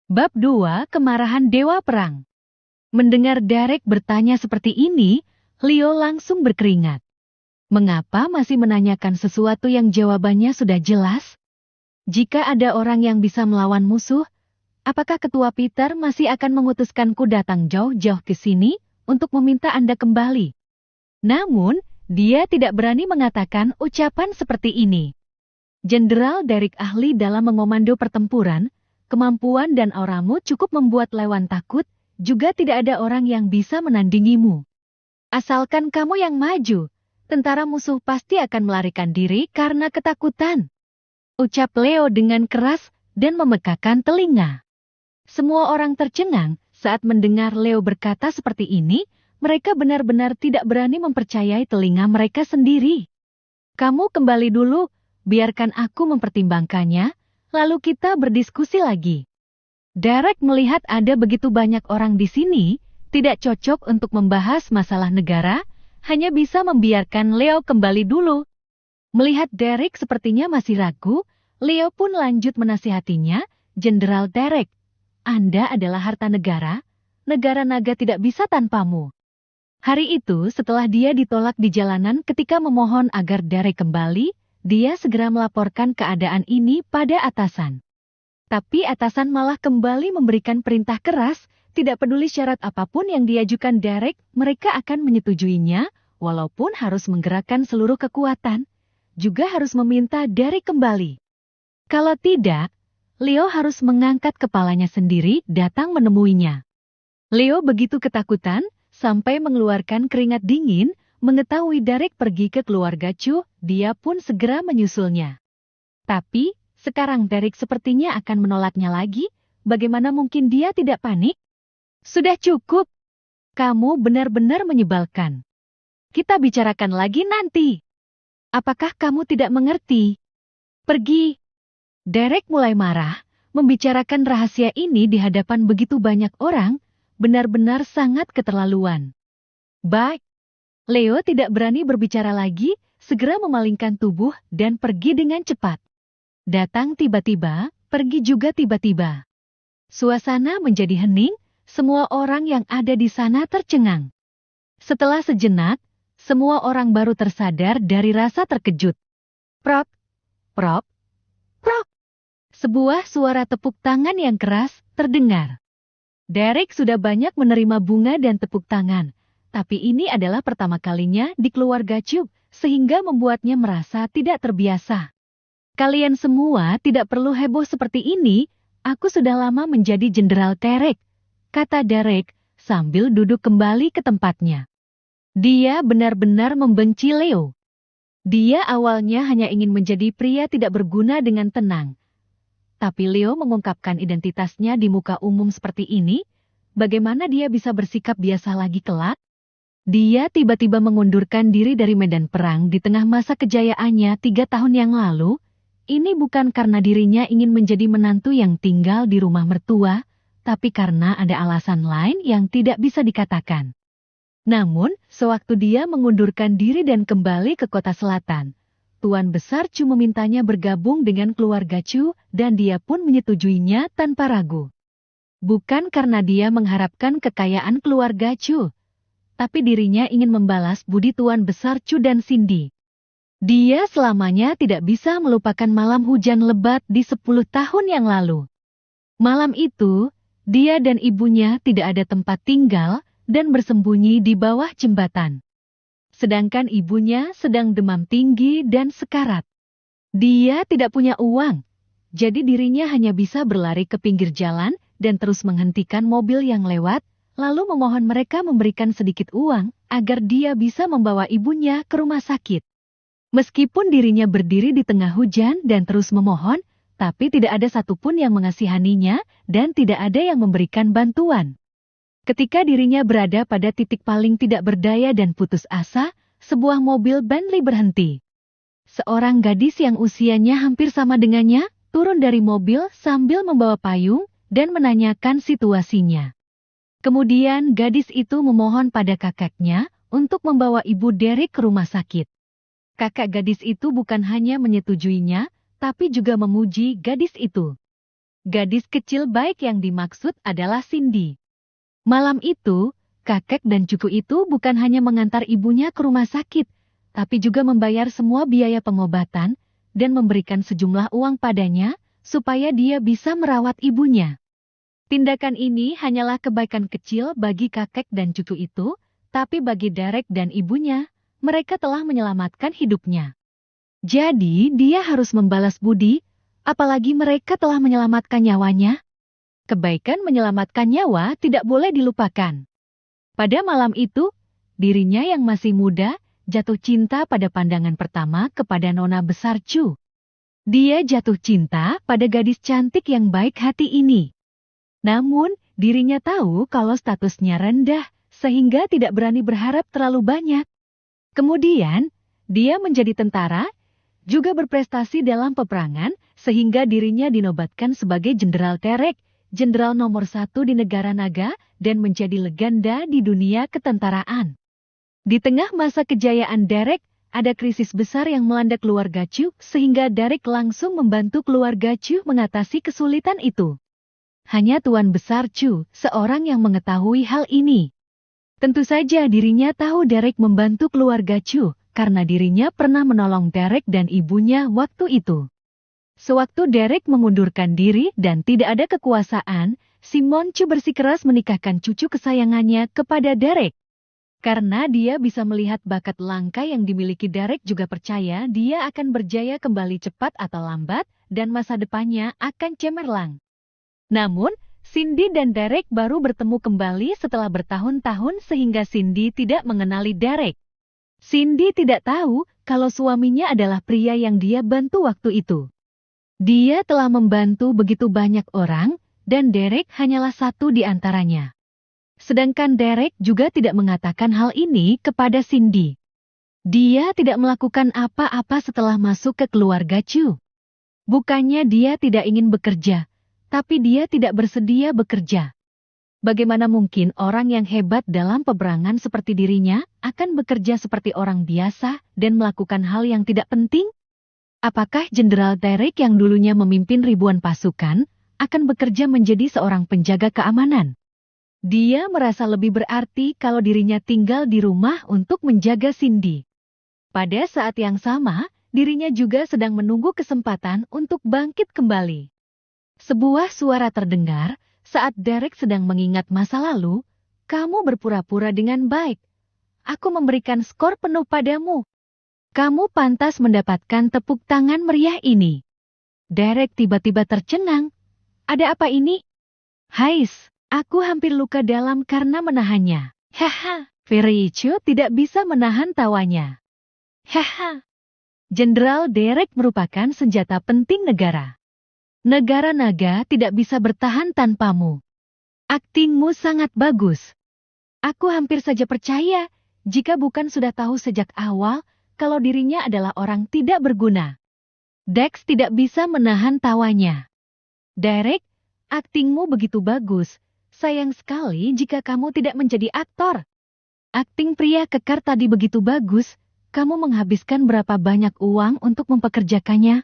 Bab 2, Kemarahan Dewa Perang. Mendengar Derek bertanya seperti ini, Leo langsung berkeringat. Mengapa masih menanyakan sesuatu yang jawabannya sudah jelas? Jika ada orang yang bisa melawan musuh, apakah Ketua Peter masih akan memutuskanku datang jauh-jauh ke sini untuk meminta Anda kembali? Namun, dia tidak berani mengatakan ucapan seperti ini. Jenderal Derek ahli dalam mengomando pertempuran, kemampuan dan auramu cukup membuat lawan takut, juga tidak ada orang yang bisa menandingimu. Asalkan kamu yang maju, tentara musuh pasti akan melarikan diri karena ketakutan. Ucap Leo dengan keras dan memekakan telinga. Semua orang tercengang saat mendengar Leo berkata seperti ini, mereka benar-benar tidak berani mempercayai telinga mereka sendiri. Kamu kembali dulu, biarkan aku mempertimbangkannya, lalu kita berdiskusi lagi. Derek melihat ada begitu banyak orang di sini, tidak cocok untuk membahas masalah negara, hanya bisa membiarkan Leo kembali dulu. Melihat Derek sepertinya masih ragu, Leo pun lanjut menasihatinya, Jenderal Derek, Anda adalah harta negara naga tidak bisa tanpamu. Hari itu setelah dia ditolak di jalanan ketika memohon agar Derek kembali, dia segera melaporkan keadaan ini pada atasan. Tapi atasan malah kembali memberikan perintah keras, tidak peduli syarat apapun yang diajukan Derek, mereka akan menyetujuinya, walaupun harus menggerakkan seluruh kekuatan, juga harus meminta Derek kembali. Kalau tidak, Leo harus mengangkat kepalanya sendiri datang menemuinya. Leo begitu ketakutan, sampai mengeluarkan keringat dingin, mengetahui Derek pergi ke keluarga Chu, dia pun segera menyusulnya. Tapi, sekarang Derek sepertinya akan menolaknya lagi, bagaimana mungkin dia tidak panik? Sudah cukup. Kamu benar-benar menyebalkan. Kita bicarakan lagi nanti. Apakah kamu tidak mengerti? Pergi. Derek mulai marah, membicarakan rahasia ini di hadapan begitu banyak orang, benar-benar sangat keterlaluan. Baik. Leo tidak berani berbicara lagi, segera memalingkan tubuh dan pergi dengan cepat. Datang tiba-tiba, pergi juga tiba-tiba. Suasana menjadi hening, semua orang yang ada di sana tercengang. Setelah sejenak, semua orang baru tersadar dari rasa terkejut. Prok, prok, prok. Sebuah suara tepuk tangan yang keras terdengar. Derek sudah banyak menerima bunga dan tepuk tangan, tapi ini adalah pertama kalinya di keluarga Chu, sehingga membuatnya merasa tidak terbiasa. Kalian semua tidak perlu heboh seperti ini, aku sudah lama menjadi Jenderal Derek, kata Derek sambil duduk kembali ke tempatnya. Dia benar-benar membenci Leo. Dia awalnya hanya ingin menjadi pria tidak berguna dengan tenang. Tapi Leo mengungkapkan identitasnya di muka umum seperti ini, bagaimana dia bisa bersikap biasa lagi kelak? Dia tiba-tiba mengundurkan diri dari medan perang di tengah masa kejayaannya 3 tahun yang lalu. Ini bukan karena dirinya ingin menjadi menantu yang tinggal di rumah mertua, tapi karena ada alasan lain yang tidak bisa dikatakan. Namun, sewaktu dia mengundurkan diri dan kembali ke kota selatan, Tuan Besar Chu memintanya bergabung dengan keluarga Chu dan dia pun menyetujuinya tanpa ragu. Bukan karena dia mengharapkan kekayaan keluarga Chu, tapi dirinya ingin membalas budi Tuan Besar Chu dan Cindy. Dia selamanya tidak bisa melupakan malam hujan lebat di 10 tahun yang lalu. Malam itu, dia dan ibunya tidak ada tempat tinggal dan bersembunyi di bawah jembatan. Sedangkan ibunya sedang demam tinggi dan sekarat. Dia tidak punya uang, jadi dirinya hanya bisa berlari ke pinggir jalan dan terus menghentikan mobil yang lewat, lalu memohon mereka memberikan sedikit uang agar dia bisa membawa ibunya ke rumah sakit. Meskipun dirinya berdiri di tengah hujan dan terus memohon, tapi tidak ada satupun yang mengasihaninya dan tidak ada yang memberikan bantuan. Ketika dirinya berada pada titik paling tidak berdaya dan putus asa, sebuah mobil Bentley berhenti. Seorang gadis yang usianya hampir sama dengannya, turun dari mobil sambil membawa payung dan menanyakan situasinya. Kemudian gadis itu memohon pada kakaknya untuk membawa ibu Derek ke rumah sakit. Kakak gadis itu bukan hanya menyetujuinya, tapi juga memuji gadis itu. Gadis kecil baik yang dimaksud adalah Cindy. Malam itu, kakek dan cucu itu bukan hanya mengantar ibunya ke rumah sakit, tapi juga membayar semua biaya pengobatan dan memberikan sejumlah uang padanya supaya dia bisa merawat ibunya. Tindakan ini hanyalah kebaikan kecil bagi kakek dan cucu itu, tapi bagi Derek dan ibunya, mereka telah menyelamatkan hidupnya. Jadi, dia harus membalas budi, apalagi mereka telah menyelamatkan nyawanya. Kebaikan menyelamatkan nyawa tidak boleh dilupakan. Pada malam itu, dirinya yang masih muda jatuh cinta pada pandangan pertama kepada nona besar Chu. Dia jatuh cinta pada gadis cantik yang baik hati ini. Namun, dirinya tahu kalau statusnya rendah, sehingga tidak berani berharap terlalu banyak. Kemudian, dia menjadi tentara, juga berprestasi dalam peperangan, sehingga dirinya dinobatkan sebagai Jenderal Derek, jenderal nomor 1 di negara naga, dan menjadi legenda di dunia ketentaraan. Di tengah masa kejayaan Derek, ada krisis besar yang melanda keluarga Chu, sehingga Derek langsung membantu keluarga Chu mengatasi kesulitan itu. Hanya Tuan Besar Chu, seorang yang mengetahui hal ini. Tentu saja dirinya tahu Derek membantu keluarga Chu, karena dirinya pernah menolong Derek dan ibunya waktu itu. Sewaktu Derek mengundurkan diri dan tidak ada kekuasaan, Simon Chu bersikeras menikahkan cucu kesayangannya kepada Derek. Karena dia bisa melihat bakat langka yang dimiliki Derek, juga percaya dia akan berjaya kembali cepat atau lambat, dan masa depannya akan cemerlang. Namun, Cindy dan Derek baru bertemu kembali setelah bertahun-tahun sehingga Cindy tidak mengenali Derek. Cindy tidak tahu kalau suaminya adalah pria yang dia bantu waktu itu. Dia telah membantu begitu banyak orang, dan Derek hanyalah satu di antaranya. Sedangkan Derek juga tidak mengatakan hal ini kepada Cindy. Dia tidak melakukan apa-apa setelah masuk ke keluarga Chu. Bukannya dia tidak ingin bekerja, tapi dia tidak bersedia bekerja. Bagaimana mungkin orang yang hebat dalam peperangan seperti dirinya akan bekerja seperti orang biasa dan melakukan hal yang tidak penting? Apakah Jenderal Derek yang dulunya memimpin ribuan pasukan akan bekerja menjadi seorang penjaga keamanan? Dia merasa lebih berarti kalau dirinya tinggal di rumah untuk menjaga Cindy. Pada saat yang sama, dirinya juga sedang menunggu kesempatan untuk bangkit kembali. Sebuah suara terdengar saat Derek sedang mengingat masa lalu. Kamu berpura-pura dengan baik. Aku memberikan skor penuh padamu. Kamu pantas mendapatkan tepuk tangan meriah ini. Derek tiba-tiba tercengang. Ada apa ini? Hais, aku hampir luka dalam karena menahannya. Haha, Chu tidak bisa menahan tawanya. Haha. Jenderal Derek merupakan senjata penting negara. Negara naga tidak bisa bertahan tanpamu. Aktingmu sangat bagus. Aku hampir saja percaya, jika bukan sudah tahu sejak awal, kalau dirinya adalah orang tidak berguna. Dex tidak bisa menahan tawanya. Derek, aktingmu begitu bagus. Sayang sekali jika kamu tidak menjadi aktor. Akting pria kekar tadi begitu bagus, kamu menghabiskan berapa banyak uang untuk mempekerjakannya?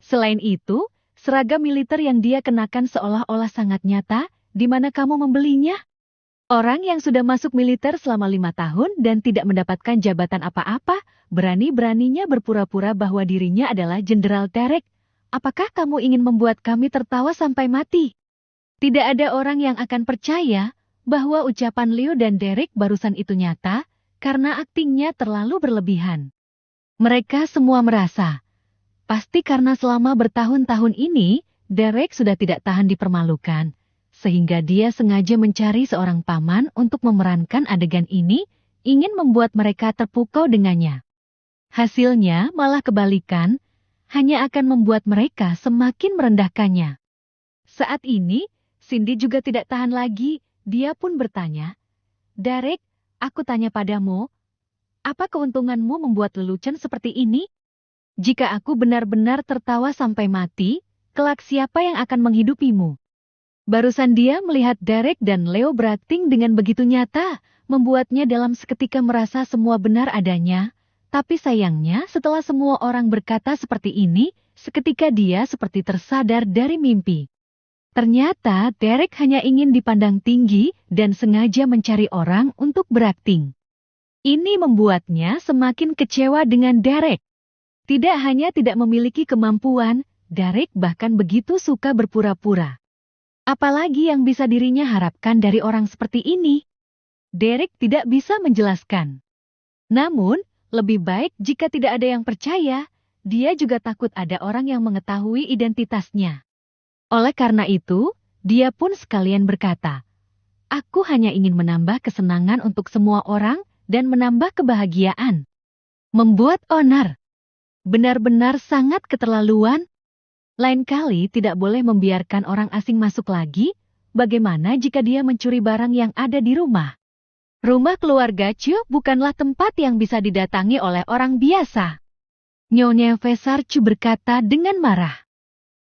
Selain itu, seragam militer yang dia kenakan seolah-olah sangat nyata, di mana kamu membelinya? Orang yang sudah masuk militer selama 5 tahun dan tidak mendapatkan jabatan apa-apa, berani-beraninya berpura-pura bahwa dirinya adalah Jenderal Derek. Apakah kamu ingin membuat kami tertawa sampai mati? Tidak ada orang yang akan percaya bahwa ucapan Leo dan Derek barusan itu nyata, karena aktingnya terlalu berlebihan. Mereka semua merasa, pasti karena selama bertahun-tahun ini, Derek sudah tidak tahan dipermalukan, sehingga dia sengaja mencari seorang paman untuk memerankan adegan ini, ingin membuat mereka terpukau dengannya. Hasilnya malah kebalikan, hanya akan membuat mereka semakin merendahkannya. Saat ini, Cindy juga tidak tahan lagi, dia pun bertanya, Derek, aku tanya padamu, apa keuntunganmu membuat lelucon seperti ini? Jika aku benar-benar tertawa sampai mati, kelak siapa yang akan menghidupimu? Barusan dia melihat Derek dan Leo berakting dengan begitu nyata, membuatnya dalam seketika merasa semua benar adanya. Tapi sayangnya setelah semua orang berkata seperti ini, seketika dia seperti tersadar dari mimpi. Ternyata Derek hanya ingin dipandang tinggi dan sengaja mencari orang untuk berakting. Ini membuatnya semakin kecewa dengan Derek. Tidak hanya tidak memiliki kemampuan, Derek bahkan begitu suka berpura-pura. Apalagi yang bisa dirinya harapkan dari orang seperti ini? Derek tidak bisa menjelaskan. Namun, lebih baik jika tidak ada yang percaya, dia juga takut ada orang yang mengetahui identitasnya. Oleh karena itu, dia pun sekalian berkata, "Aku hanya ingin menambah kesenangan untuk semua orang dan menambah kebahagiaan." Membuat onar. Benar-benar sangat keterlaluan. Lain kali tidak boleh membiarkan orang asing masuk lagi. Bagaimana jika dia mencuri barang yang ada di rumah? Rumah keluarga Chu bukanlah tempat yang bisa didatangi oleh orang biasa. Nyonya Vesar Chu berkata dengan marah.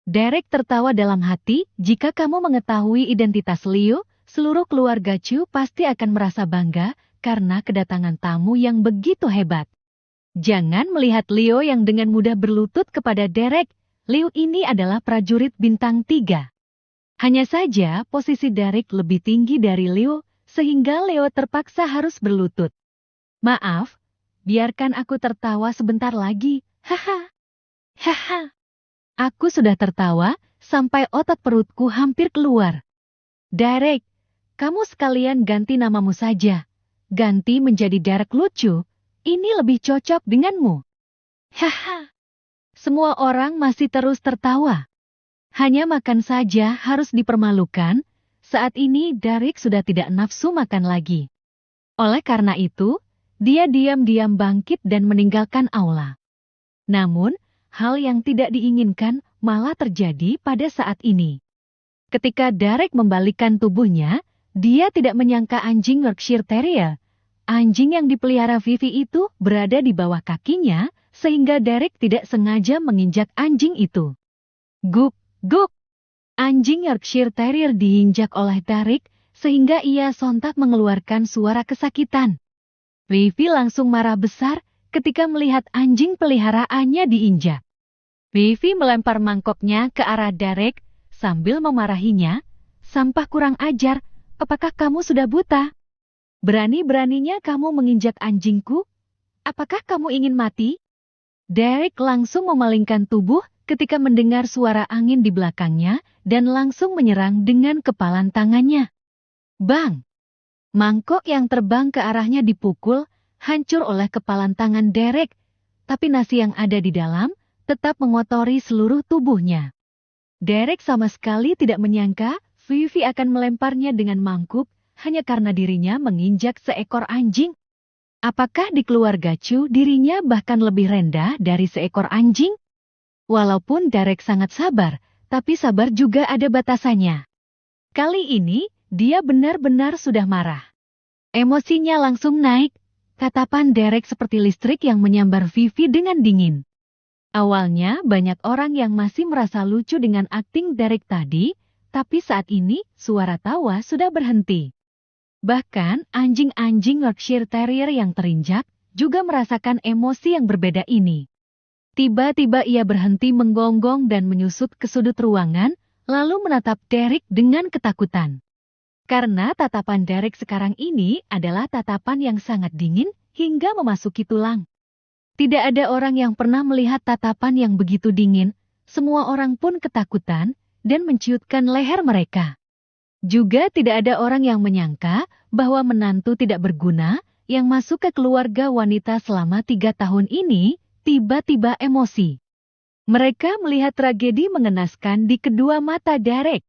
Derek tertawa dalam hati, jika kamu mengetahui identitas Liu, seluruh keluarga Chu pasti akan merasa bangga karena kedatangan tamu yang begitu hebat. Jangan melihat Liu yang dengan mudah berlutut kepada Derek. Liu ini adalah prajurit bintang 3. Hanya saja posisi Derek lebih tinggi dari Liu, sehingga Liu terpaksa harus berlutut. Maaf, biarkan aku tertawa sebentar lagi. Haha. Haha. Aku sudah tertawa sampai otot perutku hampir keluar. Derek, kamu sekalian ganti namamu saja. Ganti menjadi Derek lucu. Ini lebih cocok denganmu. Haha. Semua orang masih terus tertawa. Hanya makan saja harus dipermalukan. Saat ini Derek sudah tidak nafsu makan lagi. Oleh karena itu, dia diam-diam bangkit dan meninggalkan aula. Namun, hal yang tidak diinginkan malah terjadi pada saat ini. Ketika Derek membalikkan tubuhnya, dia tidak menyangka anjing Yorkshire Terrier, anjing yang dipelihara Vivi itu berada di bawah kakinya, sehingga Derek tidak sengaja menginjak anjing itu. Guk, guk. Anjing Yorkshire Terrier diinjak oleh Derek, sehingga ia sontak mengeluarkan suara kesakitan. Vivi langsung marah besar ketika melihat anjing peliharaannya diinjak. Vivi melempar mangkoknya ke arah Derek sambil memarahinya, "Sampah kurang ajar, apakah kamu sudah buta? Berani-beraninya kamu menginjak anjingku? Apakah kamu ingin mati?" Derek langsung memalingkan tubuh ketika mendengar suara angin di belakangnya dan langsung menyerang dengan kepalan tangannya. Bang! Mangkok yang terbang ke arahnya dipukul, hancur oleh kepalan tangan Derek, tapi nasi yang ada di dalam tetap mengotori seluruh tubuhnya. Derek sama sekali tidak menyangka Vivi akan melemparnya dengan mangkuk hanya karena dirinya menginjak seekor anjing. Apakah di keluarga Chu dirinya bahkan lebih rendah dari seekor anjing? Walaupun Derek sangat sabar, tapi sabar juga ada batasannya. Kali ini, dia benar-benar sudah marah. Emosinya langsung naik, tatapan Derek seperti listrik yang menyambar Vivi dengan dingin. Awalnya banyak orang yang masih merasa lucu dengan akting Derek tadi, tapi saat ini suara tawa sudah berhenti. Bahkan anjing-anjing Yorkshire Terrier yang terinjak juga merasakan emosi yang berbeda ini. Tiba-tiba ia berhenti menggonggong dan menyusut ke sudut ruangan, lalu menatap Derek dengan ketakutan. Karena tatapan Derek sekarang ini adalah tatapan yang sangat dingin hingga memasuki tulang. Tidak ada orang yang pernah melihat tatapan yang begitu dingin, semua orang pun ketakutan dan menciutkan leher mereka. Juga tidak ada orang yang menyangka bahwa menantu tidak berguna yang masuk ke keluarga wanita selama 3 tahun ini tiba-tiba emosi. Mereka melihat tragedi mengenaskan di kedua mata Derek.